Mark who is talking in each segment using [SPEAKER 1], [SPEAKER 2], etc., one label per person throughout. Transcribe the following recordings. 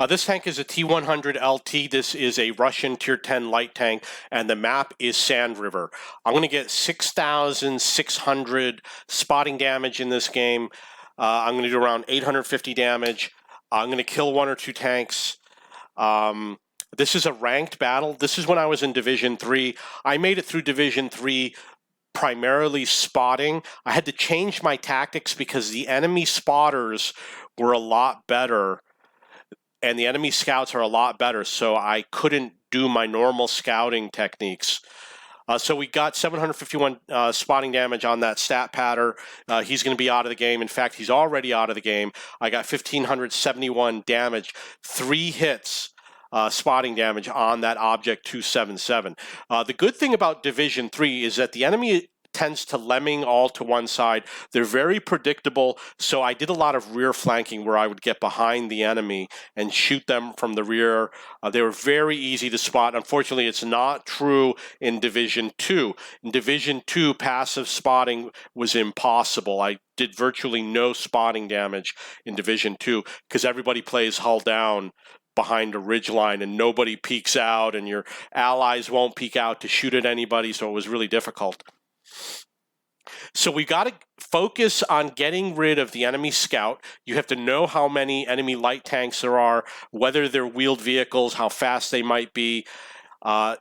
[SPEAKER 1] This tank is a T100LT. This is a Russian Tier 10 light tank, and the map is Sand River. I'm going to get 6,600 spotting damage in this game. I'm going to do around 850 damage. I'm going to kill 1 or 2 tanks. This is a ranked battle. This is when I was in Division 3. I made it through Division 3 primarily spotting. I had to change my tactics because the enemy spotters were a lot better and the enemy scouts are a lot better, so I couldn't do my normal scouting techniques. So we got 751 spotting damage on that stat pattern. He's going to be out of the game. In fact, he's already out of the game. I got 1,571 damage, 3 hits. Spotting damage on that object 277. The good thing about Division 3 is that the enemy tends to lemming all to one side. They're very predictable, so I did a lot of rear flanking where I would get behind the enemy and shoot them from the rear. They were very easy to spot. Unfortunately, it's not true in Division 2. In Division 2, passive spotting was impossible. I did virtually no spotting damage in Division 2 because everybody plays hull down behind a ridge line and nobody peeks out and your allies won't peek out to shoot at anybody, so it was really difficult. So we've got to focus on getting rid of the enemy scout. You have to know how many enemy light tanks there are, whether they're wheeled vehicles, how fast they might be.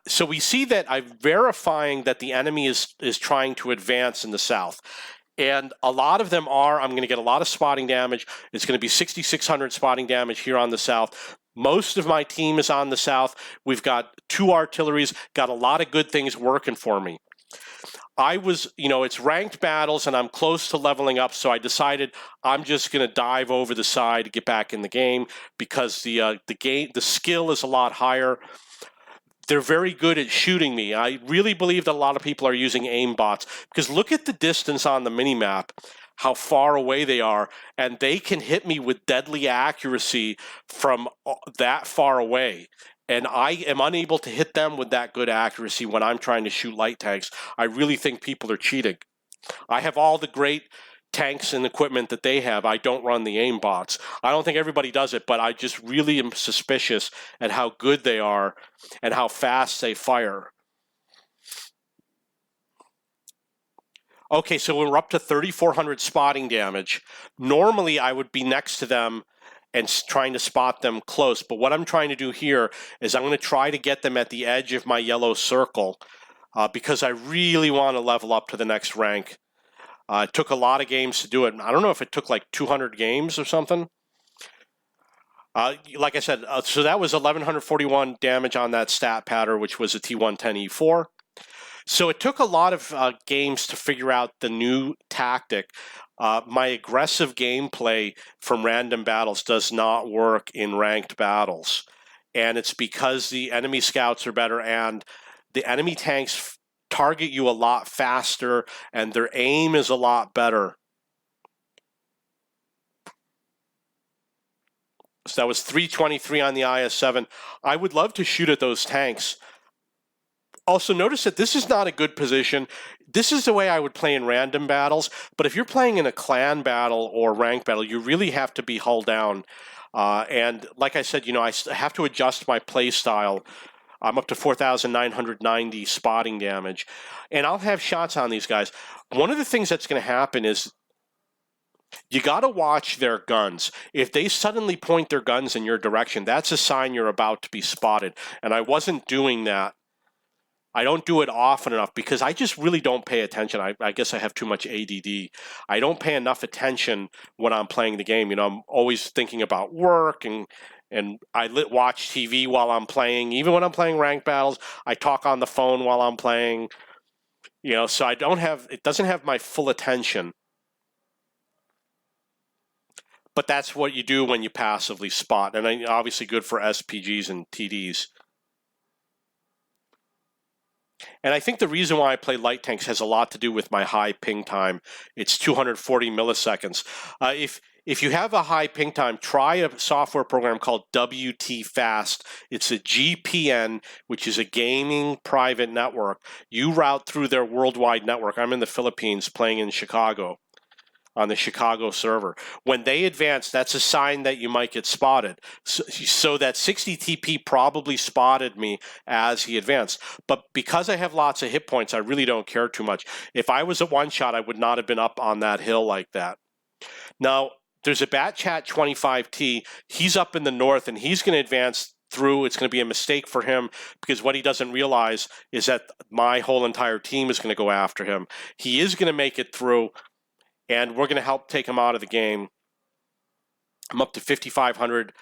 [SPEAKER 1] So we see that I'm verifying that the enemy is trying to advance in the south. And a lot of them are. I'm going to get a lot of spotting damage. It's going to be 6,600 spotting damage here on the south. Most of my team is on the south. We've got 2 artilleries, got a lot of good things working for me. I was, it's ranked battles and I'm close to leveling up, so I decided I'm just going to dive over the side to get back in the game because the skill is a lot higher. They're very good at shooting me. I really believe that a lot of people are using aim bots because look at the distance on the minimap, how far away they are, and they can hit me with deadly accuracy from that far away. And I am unable to hit them with that good accuracy when I'm trying to shoot light tanks. I really think people are cheating. I have all the great tanks and equipment that they have. I don't run the aim bots. I don't think everybody does it, but I just really am suspicious at how good they are and how fast they fire. Okay, so we're up to 3,400 spotting damage. Normally, I would be next to them and trying to spot them close. But what I'm trying to do here is I'm going to try to get them at the edge of my yellow circle because I really want to level up to the next rank. It took a lot of games to do it. I don't know if it took like 200 games or something. Like I said, so that was 1,141 damage on that stat pattern, which was a T110E4. So it took a lot of games to figure out the new tactic. My aggressive gameplay from random battles does not work in ranked battles. And it's because the enemy scouts are better and the enemy tanks target you a lot faster and their aim is a lot better. So that was 323 on the IS-7. I would love to shoot at those tanks. Also, notice that this is not a good position. This is the way I would play in random battles, but if you're playing in a clan battle or ranked battle, you really have to be hull down. And like I said, I have to adjust my play style. I'm up to 4,990 spotting damage, and I'll have shots on these guys. One of the things that's going to happen is you got to watch their guns. If they suddenly point their guns in your direction, that's a sign you're about to be spotted, and I wasn't doing that. I don't do it often enough because I just really don't pay attention. I guess I have too much ADD. I don't pay enough attention when I'm playing the game. I'm always thinking about work and I watch TV while I'm playing. Even when I'm playing ranked battles, I talk on the phone while I'm playing. So it doesn't have my full attention. But that's what you do when you passively spot. And obviously good for SPGs and TDs. And I think the reason why I play light tanks has a lot to do with my high ping time. It's 240 milliseconds. If you have a high ping time, try a software program called WT Fast. It's a GPN, which is a gaming private network. You route through their worldwide network. I'm in the Philippines playing in Chicago. on the Chicago server. When they advance, that's a sign that you might get spotted. So that 60 TP probably spotted me as he advanced. But because I have lots of hit points, I really don't care too much. If I was a one-shot, I would not have been up on that hill like that. Now, there's a Bat Chat 25T. He's up in the north, and he's going to advance through. It's going to be a mistake for him because what he doesn't realize is that my whole entire team is going to go after him. He is going to make it through, and we're going to help take him out of the game. I'm up to 5,500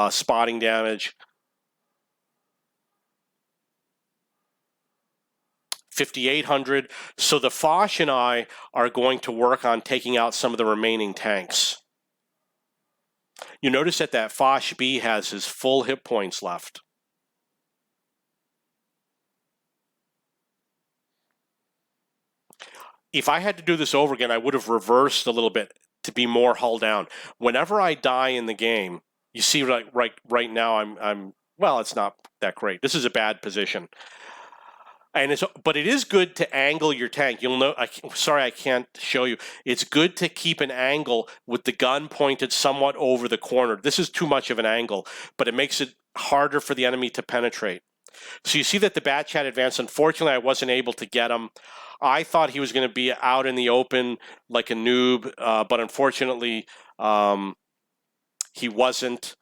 [SPEAKER 1] spotting damage. 5,800. So the Foch and I are going to work on taking out some of the remaining tanks. You notice that that Foch B has his full hit points left. If I had to do this over again, I would have reversed a little bit to be more hull down. Whenever I die in the game, you see right now I'm well, it's not that great. This is a bad position. But it is good to angle your tank. You'll know. Sorry, I can't show you. It's good to keep an angle with the gun pointed somewhat over the corner. This is too much of an angle, but it makes it harder for the enemy to penetrate. So you see that the Bat Chat advanced. Unfortunately, I wasn't able to get him. I thought he was going to be out in the open like a noob, but unfortunately, he wasn't.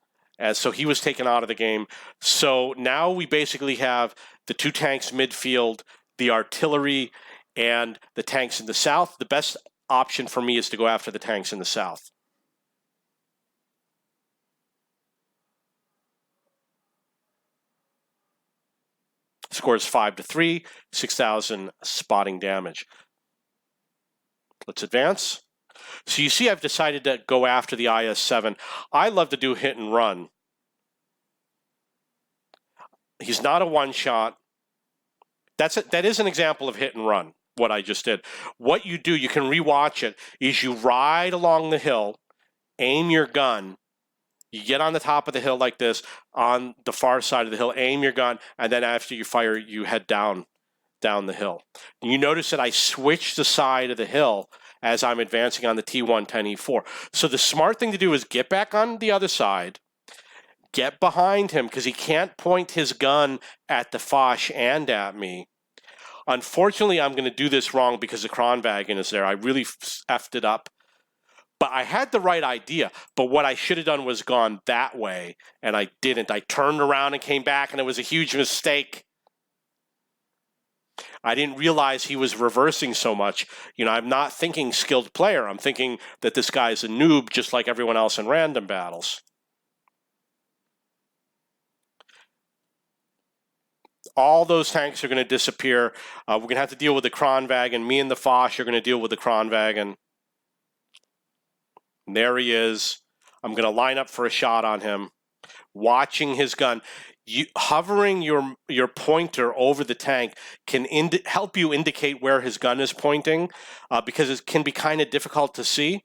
[SPEAKER 1] So he was taken out of the game. So now we basically have the two tanks midfield, the artillery, and the tanks in the south. The best option for me is to go after the tanks in the south. Score is 5-3, 6,000 spotting damage. Let's advance. So you see I've decided to go after the IS-7. I love to do hit and run. He's not a one-shot. That is an example of hit and run, what I just did. What you do, you can rewatch it, is you ride along the hill, aim your gun, you get on the top of the hill like this, on the far side of the hill, aim your gun, and then after you fire, you head down the hill. And you notice that I switch the side of the hill as I'm advancing on the T110E4. So the smart thing to do is get back on the other side, get behind him because he can't point his gun at the Foch and at me. Unfortunately, I'm going to do this wrong because the Kronwagen is there. I really effed it up. But I had the right idea. But what I should have done was gone that way, and I didn't. I turned around and came back, and it was a huge mistake. I didn't realize he was reversing so much. You know, I'm not thinking skilled player. I'm thinking that this guy's a noob just like everyone else in random battles. All those tanks are going to disappear. We're going to have to deal with the Kronwagen. Me and the Foch are going to deal with the Kronwagen. And there he is. I'm going to line up for a shot on him. Watching his gun. Hovering your pointer over the tank can help you indicate where his gun is pointing because it can be kind of difficult to see.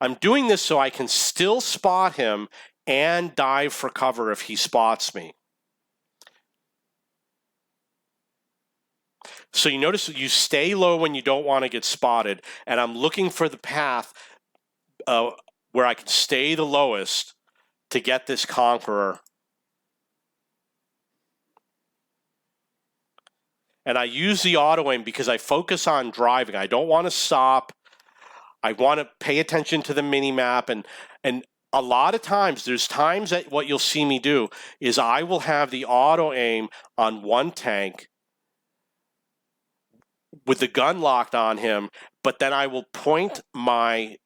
[SPEAKER 1] I'm doing this so I can still spot him and dive for cover if he spots me. So you notice that you stay low when you don't want to get spotted, and I'm looking for the path where I can stay the lowest to get this Conqueror. And I use the auto aim because I focus on driving. I don't want to stop. I want to pay attention to the mini map, and a lot of times, there's times that what you'll see me do is I will have the auto aim on one tank with the gun locked on him, but then I will point my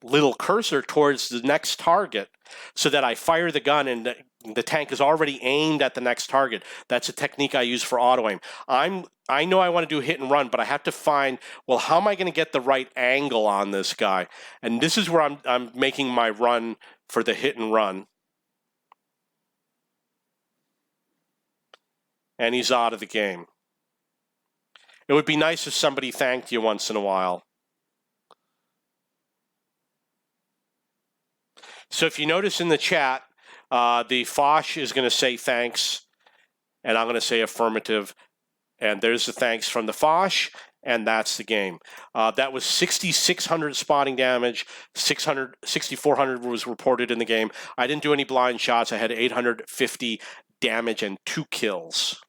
[SPEAKER 1] little cursor towards the next target so that I fire the gun and the tank is already aimed at the next target. That's a technique I use for auto aim. I know I want to do hit and run, but I have to find, well, how am I going to get the right angle on this guy? And this is where I'm making my run for the hit and run. And he's out of the game. It would be nice if somebody thanked you once in a while. So if you notice in the chat, the Foch is going to say thanks, and I'm going to say affirmative. And there's the thanks from the Foch, and that's the game. That was 6,600 spotting damage. 6,400 was reported in the game. I didn't do any blind shots. I had 850 damage and 2 kills.